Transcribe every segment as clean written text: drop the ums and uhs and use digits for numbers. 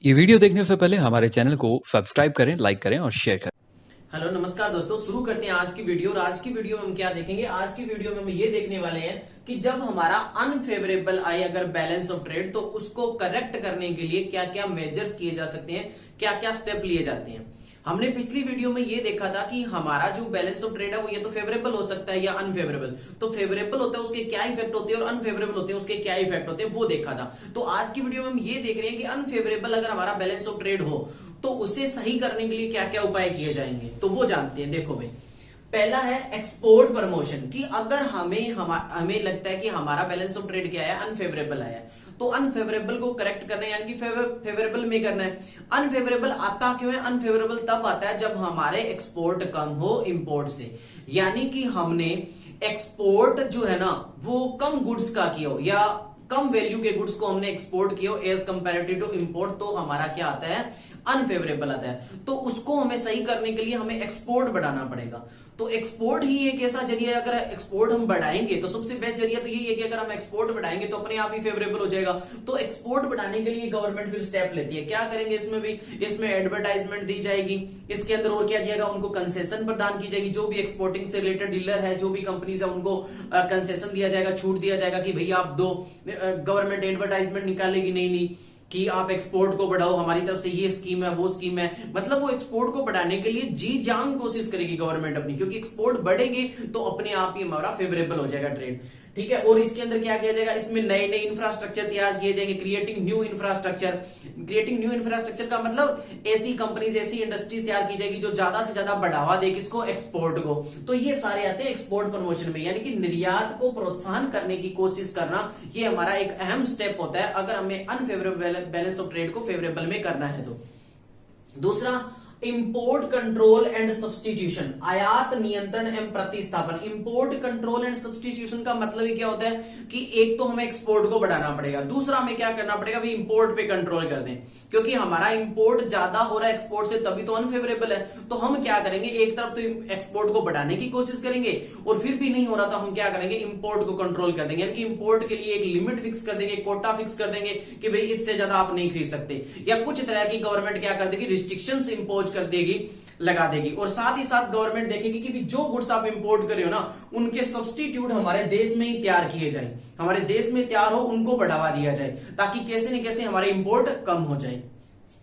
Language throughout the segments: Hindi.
ये वीडियो देखने से पहले हमारे चैनल को सब्सक्राइब करें, लाइक करें और शेयर करें। हेलो नमस्कार दोस्तों, शुरू करते हैं आज की वीडियो। और आज की वीडियो में हम क्या देखेंगे? आज की वीडियो में हम ये देखने वाले हैं कि जब हमारा अनफेवरेबल आए अगर बैलेंस ऑफ ट्रेड, तो उसको करेक्ट करने के लिए क्या क्या मेजर्स किए जा सकते हैं, क्या क्या स्टेप लिए जाते हैं। हमने पिछली वीडियो में ये देखा था कि हमारा जो बैलेंस ऑफ ट्रेड है वो ये तो फेवरेबल हो सकता है या अनफेवरेबल। तो फेवरेबल होता है उसके क्या इफेक्ट होते हैं और अनफेवरेबल होते हैं उसके क्या इफेक्ट होते हैं, वो देखा था। तो आज की वीडियो में हम ये देख रहे हैं कि अनफेवरेबल अगर हमारा बैलेंस ऑफ ट्रेड हो तो उसे सही करने के लिए क्या क्या उपाय किए जाएंगे, तो वो जानते हैं। देखो भाई, पहला है एक्सपोर्ट प्रमोशन। कि अगर हमें लगता है कि हमारा बैलेंस ऑफ ट्रेड क्या है, अनफेवरेबल आया है, तो अनफेवरेबल को करेक्ट करना है, यानी कि फेवरेबल में करना है। अनफेवरेबल आता क्यों है? अनफेवरेबल तब आता है जब हमारे एक्सपोर्ट कम हो इंपोर्ट से, यानी कि हमने एक्सपोर्ट जो है ना वो कम गुड्स का किया हो या कम वैल्यू के गुड्स को हमने एक्सपोर्ट किया एज कंपैरेटिव टू इंपोर्ट, तो हमारा क्या आता है? अनफेवरेबल आता है। तो उसको हमें सही करने के लिए हमें एक्सपोर्ट बढ़ाना पड़ेगा। तो एक्सपोर्ट ही एक ऐसा जरिया, अगर एक्सपोर्ट हम बढ़ाएंगे तो सबसे बेस्ट जरिया तो यही है कि अगर हम एक्सपोर्ट बढ़ाएंगे तो अपने आप ही फेवरेबल हो जाएगा। तो एक्सपोर्ट बढ़ाने के लिए गवर्नमेंट फिर स्टेप लेती है। क्या करेंगे? इसमें भी इसमें एडवर्टाइजमेंट दी जाएगी, इसके अंदर और क्या जाएगा, उनको कंसेशन प्रदान की जाएगी। जो भी एक्सपोर्टिंग से रिलेटेड डीलर है, जो भी कंपनीज है, उनको कंसेशन दिया जाएगा, छूट दिया जाएगा कि भैया आप दो। गवर्नमेंट एडवर्टाइजमेंट निकालेगी, नहीं कि आप एक्सपोर्ट को बढ़ाओ, हमारी तरफ से ये स्कीम है वो स्कीम है। मतलब वो एक्सपोर्ट को बढ़ाने के लिए जी जान कोशिश करेगी गवर्नमेंट अपनी, क्योंकि एक्सपोर्ट बढ़ेगी तो अपने आप ही हमारा फेवरेबल हो जाएगा ट्रेड। ठीक है। और इसके अंदर क्या किया जाएगा? इसमें नए नए इंफ्रास्ट्रक्चर तैयार किए जाएंगे, creating new infrastructure. Creating new infrastructure का मतलब ऐसी कंपनीज, ऐसी इंडस्ट्री तैयार की जाएगी जो ज्यादा से ज्यादा बढ़ावा दे किसको? एक्सपोर्ट को। तो ये सारे आते हैं एक्सपोर्ट प्रमोशन में, यानी कि निर्यात को प्रोत्साहन करने की कोशिश करना, ये हमारा एक अहम स्टेप होता है अगर हमें अनफेवरेबल बैलेंस ऑफ ट्रेड को फेवरेबल में करना है तो। दूसरा, इंपोर्ट कंट्रोल एंड सब्सटीट्यूशन, आयात नियंत्रण एवं प्रतिस्थापन। इंपोर्ट कंट्रोल एंड सब्सटीट्यूशन का मतलब ही क्या होता है कि एक तो हमें एक्सपोर्ट को बढ़ाना पड़ेगा, दूसरा हमें क्या करना पड़ेगा भाई? इंपोर्ट पे कंट्रोल कर दें, क्योंकि हमारा इंपोर्ट ज्यादा हो रहा है एक्सपोर्ट से, तभी तो अनफेवरेबल है। तो हम क्या करेंगे? एक तरफ तो एक्सपोर्ट को बढ़ाने की कोशिश करेंगे और फिर भी नहीं हो रहा तो हम क्या करेंगे? इंपोर्ट को कंट्रोल कर देंगे, यानी कि इंपोर्ट के लिए एक लिमिट फिक्स कर देंगे, कोटा फिक्स कर देंगे कि भाई इससे ज्यादा आप नहीं खरीद सकते। या कुछ तरह की गवर्नमेंट क्या कर देगी? रिस्ट्रिक्शंस इंपोज कर देगी, लगा देगी। और साथ ही साथ गवर्नमेंट देखेगी कि जो गुड्स आप इंपोर्ट कर रहे हो ना, उनके सब्स्टिट्यूट हमारे देश में ही तैयार किए जाए, हमारे देश में तैयार हो, उनको बढ़ावा दिया जाए, ताकि कैसे न कैसे हमारे इंपोर्ट कम हो जाए,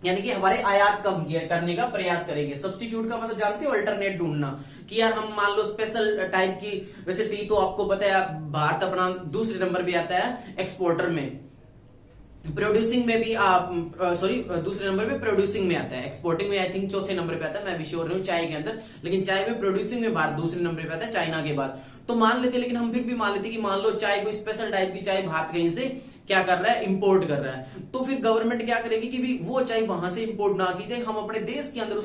यानी कि हमारे आयात कम करने का प्रयास करेंगे। सब्स्टिट्यूट का मतलब जानते हो? अल्टरनेट ढूंढना। कि यार हम मान लो स्पेशल टाइप की, वैसे टी तो आपको पता है भारत अपना दूसरे नंबर पे आता है एक्सपोर्टर में, प्रोड्यूसिंग में भी दूसरे नंबर पे प्रोड्यूसिंग में आता है, एक्सपोर्टिंग में आई थिंक चौथे नंबर पे आता है, मैं भी श्योर नहीं हूं चाय के अंदर, लेकिन चाय में प्रोड्यूसिंग में भारत दूसरे नंबर पे आता है चाइना के बाद। तो मान लेते, लेकिन हम फिर भी मान लेते कि मान लो चाय कोई स्पेशल टाइप की चाय भारत कहीं से क्या कर रहा है? इंपोर्ट कर रहा है। तो फिर गवर्नमेंट क्या करेगी कि भी वो चाय वहां से इंपोर्ट ना की जाए, हम अपने देश के अंदर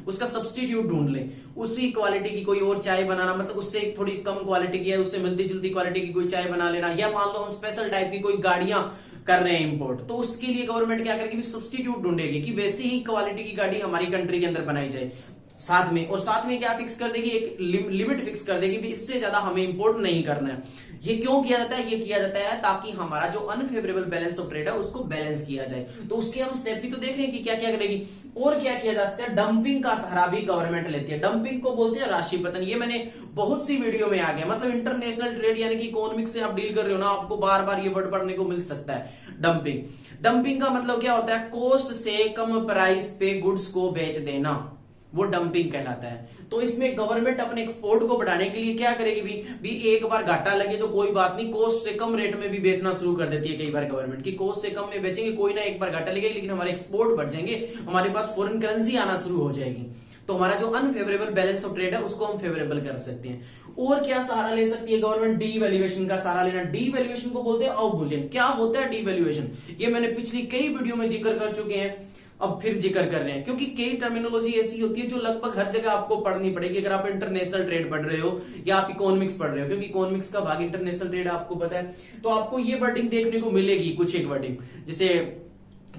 उसका सब्स्टिट्यूट ढूंढ लें, उसी क्वालिटी की कोई और चाय बनाना, मतलब उससे थोड़ी कम क्वालिटी की है, उससे मिलती जुलती क्वालिटी की कोई चाय बना लेना। या मान लो हम स्पेशल टाइप की कोई गाड़ियां कर रहे हैं इंपोर्ट, तो उसके लिए गवर्नमेंट क्या करेगी? सब्स्टिट्यूट ढूंढेगी कि वैसी ही क्वालिटी की गाड़ी हमारी कंट्री के अंदर बनाई जाए साथ में। और साथ में क्या फिक्स कर देगी? एक लिमिट फिक्स कर देगी भी इससे ज्यादा हमें इंपोर्ट नहीं करना है। ये क्यों किया जाता है? ये किया जाता है ताकि हमारा जो अनफेवरेबल बैलेंस ऑफ ट्रेड है उसको बैलेंस किया जाए। तो उसके हम स्टेप भी तो देख रहे हैं कि क्या क्या करेगी और क्या किया जा सकता है। डंपिंग का सहारा भी गवर्नमेंट लेती है। डंपिंग को बोलते हैं राशि पतन। ये मैंने बहुत सी वीडियो में आ गया, मतलब इंटरनेशनल ट्रेड यानी कि इकोनॉमिक्स से आप डील कर रहे हो ना, आपको बार बार ये वर्ड पढ़ने को मिल सकता है, डंपिंग। डंपिंग का मतलब क्या होता है? कॉस्ट से कम प्राइस पे गुड्स को बेच देना, वो डंपिंग कहलाता है। तो इसमें गवर्नमेंट अपने एक्सपोर्ट को बढ़ाने के लिए क्या करेगी? भी एक बार घाटा लगे तो कोई बात नहीं, कॉस्ट से कम रेट में भी बेचना शुरू कर देती है कई बार गवर्नमेंट की। कॉस्ट से कम में बेचेंगे, कोई ना, एक बार घाटा लगेगा लेकिन हमारे एक्सपोर्ट बढ़ जाएंगे, हमारे पास फॉरेन करेंसी आना शुरू हो जाएगी। तो हमारा जो अनफेवरेबल बैलेंस ऑफ ट्रेड है उसको हम फेवरेबल कर सकते हैं। और क्या सहारा ले सकती है गवर्नमेंट? डीवैल्यूएशन का सहारा लेना। डीवैल्यूएशन को बोलते हैं अवमूल्यन। क्या होता है डीवैल्यूएशन? ये मैंने पिछली कई वीडियो में जिक्र कर चुके हैं, अब फिर जिक्र कर रहे हैं, क्योंकि कई टर्मिनोलॉजी ऐसी होती है जो लगभग हर जगह आपको पढ़नी पड़ेगी अगर आप इंटरनेशनल ट्रेड पढ़ रहे हो या आप इकोनॉमिक्स पढ़ रहे हो, क्योंकि इकोनॉमिक्स का भाग इंटरनेशनल ट्रेड आपको पता है। तो आपको ये वर्डिंग देखने को मिलेगी, कुछ एक वर्डिंग जैसे।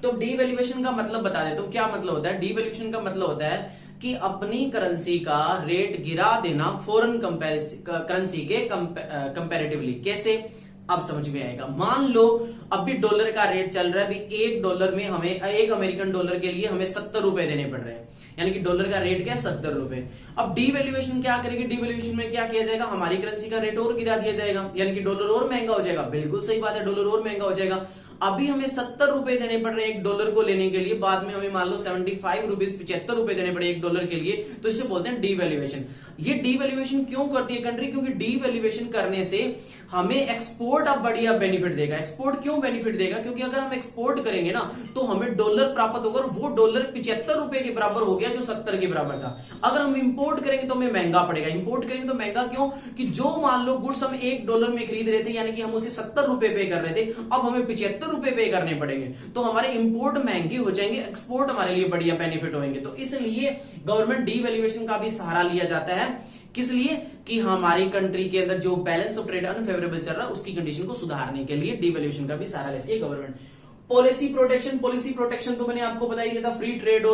तो डीवैल्यूएशन का मतलब बता देता हूं क्या मतलब होता है। डीवैल्यूएशन का मतलब होता है कि अपनी करेंसी का रेट गिरा देना फॉरेन करेंसी के कंपैरेटिवली। कैसे? अब समझ में आएगा। मान लो अभी डॉलर का रेट चल रहा है, अभी $1 में हमें, एक अमेरिकन डॉलर के लिए हमें 70 रुपए देने पड़ रहे हैं, यानी कि डॉलर का रेट क्या है, 70 रुपए। अब डीवैल्यूएशन क्या करेगी, डीवैल्यूएशन में क्या किया जाएगा, हमारी करेंसी का रेट और गिरा दिया जाएगा, यानी कि डॉलर और महंगा हो जाएगा। बिल्कुल सही बात है, डॉलर और महंगा हो जाएगा। अभी हमें 70 रुपए देने पड़ रहे हैं $1 को लेने के लिए, बाद में हमें मान लो 75 रुपीज, 75 रुपए देने पड़े $1 के लिए, तो इसे बोलते हैं डीवैल्यूएशन। ये डीवैल्यूएशन क्यों करती है कंट्री, क्योंकि डीवैल्यूएशन करने से हमें एक्सपोर्ट अब बढ़िया बेनिफिट देगा। एक्सपोर्ट क्यों बेनिफिट देगा, क्योंकि अगर हम एक्सपोर्ट करेंगे ना तो हमें डॉलर प्राप्त होगा, और वो डॉलर 75 रुपए के बराबर हो गया जो 70 के बराबर था। अगर हम इंपोर्ट करेंगे तो हमें महंगा पड़ेगा। इंपोर्ट करेंगे तो महंगा क्यों, कि जो मान लो गुड्स हम $1 में खरीद रहे थे, यानी कि हम उसे 70 रुपए पे कर रहे थे, अब हमें 75 रुपए पे करने पड़ेंगे, तो हमारे इंपोर्ट महंगे हो जाएंगे, एक्सपोर्ट हमारे लिए बढ़िया बेनिफिट होंगे। तो इसलिए गवर्नमेंट डीवैल्यूएशन का भी सहारा लिया जाता है, किस लिए, कि हमारी कंट्री के अंदर जो बैलेंस ऑफ ट्रेड अनफेवरेबल चल रहा है उसकी कंडीशन को सुधारने के लिए डीवैल्यूएशन का भी सहारा लेती है government. Policy protection, policy protection तो मैंने आपको बता ही दिया था, फ्री ट्रेड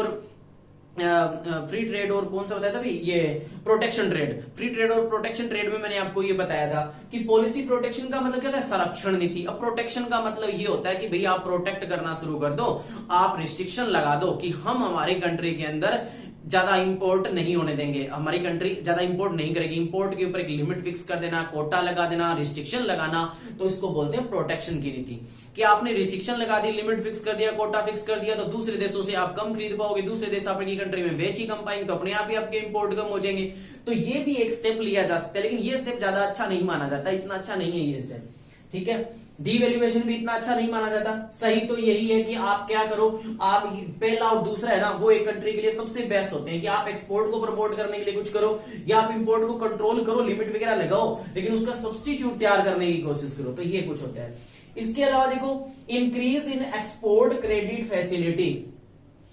और कौन सा बताया था भाई, ये प्रोटेक्शन ट्रेड। फ्री ट्रेड और प्रोटेक्शन ट्रेड में मैंने आपको ये बताया था कि पॉलिसी प्रोटेक्शन का मतलब क्या था, संरक्षण नीति। अब प्रोटेक्शन का मतलब ये होता है कि भाई आप प्रोटेक्ट करना शुरू कर दो, आप रिस्ट्रिक्शन लगा दो कि हम हमारी कंट्री के अंदर ज्यादा इंपोर्ट नहीं होने देंगे, हमारी कंट्री ज्यादा इंपोर्ट नहीं करेगी। इंपोर्ट के ऊपर एक लिमिट फिक्स कर देना, कोटा लगा देना, रिस्ट्रिक्शन लगाना, तो इसको बोलते हैं प्रोटेक्शन की नीति। कि आपने रिस्ट्रिक्शन लगा दी, लिमिट फिक्स कर दिया, कोटा फिक्स कर दिया, तो दूसरे देशों से आप कम खरीद पाओगे, दूसरे देश आपकी कंट्री में बेच ही कम पाएंगे, तो अपने आप ही आपके इंपोर्ट कम हो जाएंगे। तो ये भी एक स्टेप लिया जा सकता है, लेकिन ये स्टेप ज्यादा अच्छा नहीं माना जाता, इतना अच्छा नहीं है ये स्टेप, ठीक है। डीवैल्यूएशन भी इतना अच्छा नहीं माना जाता। सही तो यही है कि आप क्या करो, आप पहला और दूसरा है ना, वो एक कंट्री के लिए सबसे बेस्ट होते हैं कि आप एक्सपोर्ट को प्रमोट करने के लिए कुछ करो, या आप इंपोर्ट को कंट्रोल करो, लिमिट वगैरह लगाओ, लेकिन उसका सब्स्टिट्यूट तैयार करने की कोशिश करो। तो ये कुछ होता है। इसके अलावा देखो, increase in export credit facility,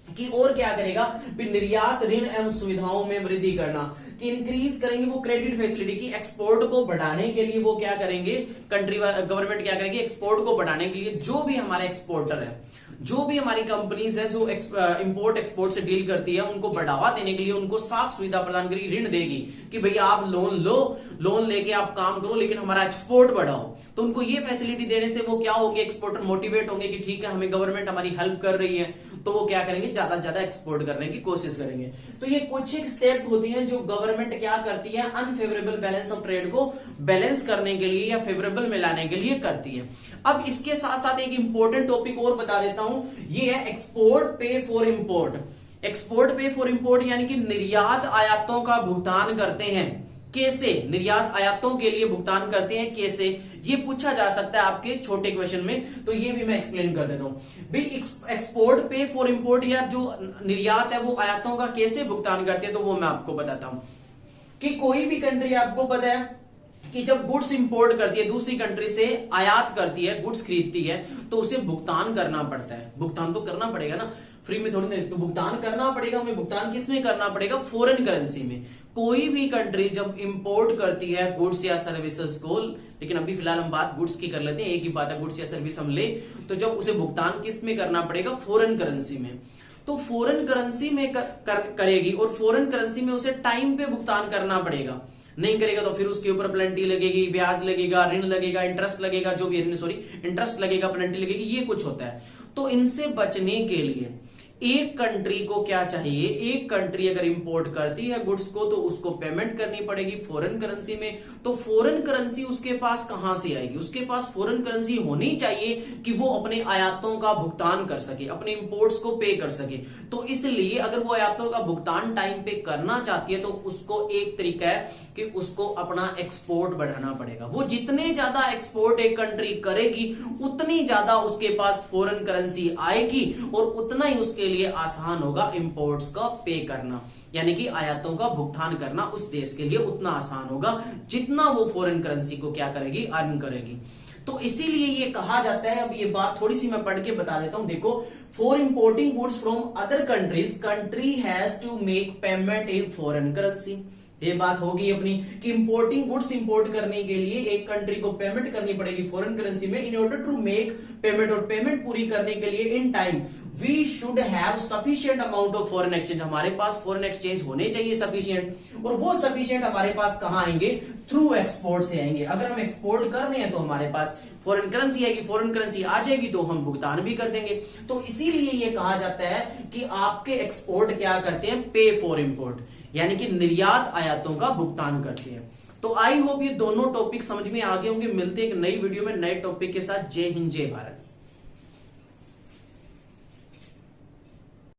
कि और क्या करेगा, निर्यात ऋण एवं सुविधाओं में वृद्धि करना, कि इंक्रीज करेंगे वो क्रेडिट फैसिलिटी की, एक्सपोर्ट को बढ़ाने के लिए वो क्या करेंगे, कंट्री गवर्नमेंट क्या करेगी, एक्सपोर्ट को बढ़ाने के लिए जो भी हमारे एक्सपोर्टर है, जो भी हमारी कंपनीज है जो इंपोर्ट एक्सपोर्ट से डील करती है, उनको बढ़ावा देने के लिए उनको साख सुविधा प्रदान करेगी, ऋण देगी कि भैया आप लोन लो, लोन लेके आप काम करो, लेकिन हमारा एक्सपोर्ट बढ़ाओ। तो उनको ये फैसिलिटी देने से वो क्या होंगे, एक्सपोर्टर मोटिवेट होंगे कि ठीक है हमें गवर्नमेंट हमारी हेल्प कर रही है, तो वो क्या करेंगे, ज्यादा से ज्यादा एक्सपोर्ट करने की कोशिश करेंगे। तो ये कुछ एक स्टेप होती हैं जो गवर्नमेंट क्या करती है, अनफेवरेबल बैलेंस ऑफ ट्रेड को बैलेंस करने के लिए या फेवरेबल में लाने के लिए करती है। अब इसके साथ साथ एक इंपॉर्टेंट टॉपिक और बता देता हूं, ये है एक्सपोर्ट पे फॉर इंपोर्ट। एक्सपोर्ट पे फॉर इंपोर्ट यानी कि निर्यात आयातों का भुगतान करते हैं कैसे, निर्यात आयातों के लिए भुगतान करते हैं कैसे, ये पूछा जा सकता है आपके छोटे क्वेश्चन में, तो ये भी मैं एक्सप्लेन कर देता हूं भाई। एक्सपोर्ट पे फॉर इंपोर्ट या जो निर्यात है वो आयातों का कैसे भुगतान करते हैं, तो वो मैं आपको बताता हूं कि कोई भी कंट्री, आपको पता है कि जब गुड्स इंपोर्ट करती है, दूसरी कंट्री से आयात करती है, गुड्स खरीदती है, तो उसे भुगतान करना पड़ता है। भुगतान तो करना पड़ेगा ना, फ्री में थोड़ी नहीं, तो भुगतान करना पड़ेगा। हमें भुगतान किस में करना पड़ेगा, फॉरेन करेंसी में। कोई भी कंट्री जब इंपोर्ट करती है गुड्स या सर्विसेज को, लेकिन अभी फिलहाल हम बात गुड्स की कर लेते हैं, एक ही बात है, गुड्स या सर्विस हम ले, तो जब उसे भुगतान किस में करना पड़ेगा, फॉरेन करेंसी में। तो फॉरेन करेंसी में करेगी, और फॉरेन करेंसी में उसे टाइम पे भुगतान करना पड़ेगा। नहीं करेगा तो फिर उसके ऊपर पेनल्टी लगेगी, ब्याज लगेगा, ऋण लगेगा, इंटरेस्ट लगेगा, जो भी इंटरेस्ट लगेगा, पेनल्टी लगेगी, ये कुछ होता है। तो इनसे बचने के लिए एक कंट्री को क्या चाहिए, एक कंट्री अगर इंपोर्ट करती है गुड्स को तो उसको पेमेंट करनी पड़ेगी फॉरेन करेंसी में। तो फॉरेन करेंसी उसके पास कहां से आएगी, उसके पास फॉरेन करेंसी होनी चाहिए कि वो अपने आयातों का भुगतान कर सके, अपने इंपोर्ट्स को पे कर सके। तो इसलिए अगर वो आयातों का भुगतान टाइम पे करना चाहती है तो उसको एक तरीका है कि उसको अपना एक्सपोर्ट बढ़ाना पड़ेगा। वो जितने ज्यादा एक्सपोर्ट एक कंट्री करेगी उतनी ज्यादा उसके पास फॉरेन करेंसी आएगी, और उतना ही उसके लिए आसान होगा इंपोर्ट्स का पे करना, यानी कि आयातों का भुगतान करना उस देश के लिए उतना आसान होगा जितना वो फॉरेन करेंसी को क्या करेगी, अर्न करेगी। तो इसीलिए ये कहा जाता है, अब ये बात थोड़ी सी मैं पढ़ के बता देता हूं, देखो, for importing goods from other countries country has to make payment in foreign currency. ये बात होगी अपनी कि इंपोर्टिंग गुड्स इंपोर्ट करने के लिए एक कंट्री को पेमेंट करनी पड़ेगी फॉरेन करेंसी में, in order to make payment, और पेमेंट पूरी करने के लिए in time we should have sufficient amount of foreign exchange, हमारे पास फॉरेन एक्सचेंज होने चाहिए सफिशिएंट, और वो सफिशिएंट हमारे पास कहां आएंगे, थ्रू एक्सपोर्ट से आएंगे। अगर हम एक्सपोर्ट कर रहे हैं तो हमारे पास फॉरेन करेंसी आएगी, फॉरेन करेंसी आ जाएगी तो हम भुगतान भी कर देंगे। तो इसीलिए ये कहा जाता है कि आपके एक्सपोर्ट क्या करते हैं, पे फॉर इंपोर्ट, यानी कि निर्यात आयातों का भुगतान करते हैं। तो आई होप ये दोनों टॉपिक समझ में आ गए होंगे। मिलते हैं एक नई वीडियो में नए टॉपिक के साथ। जय हिंद, जय भारत।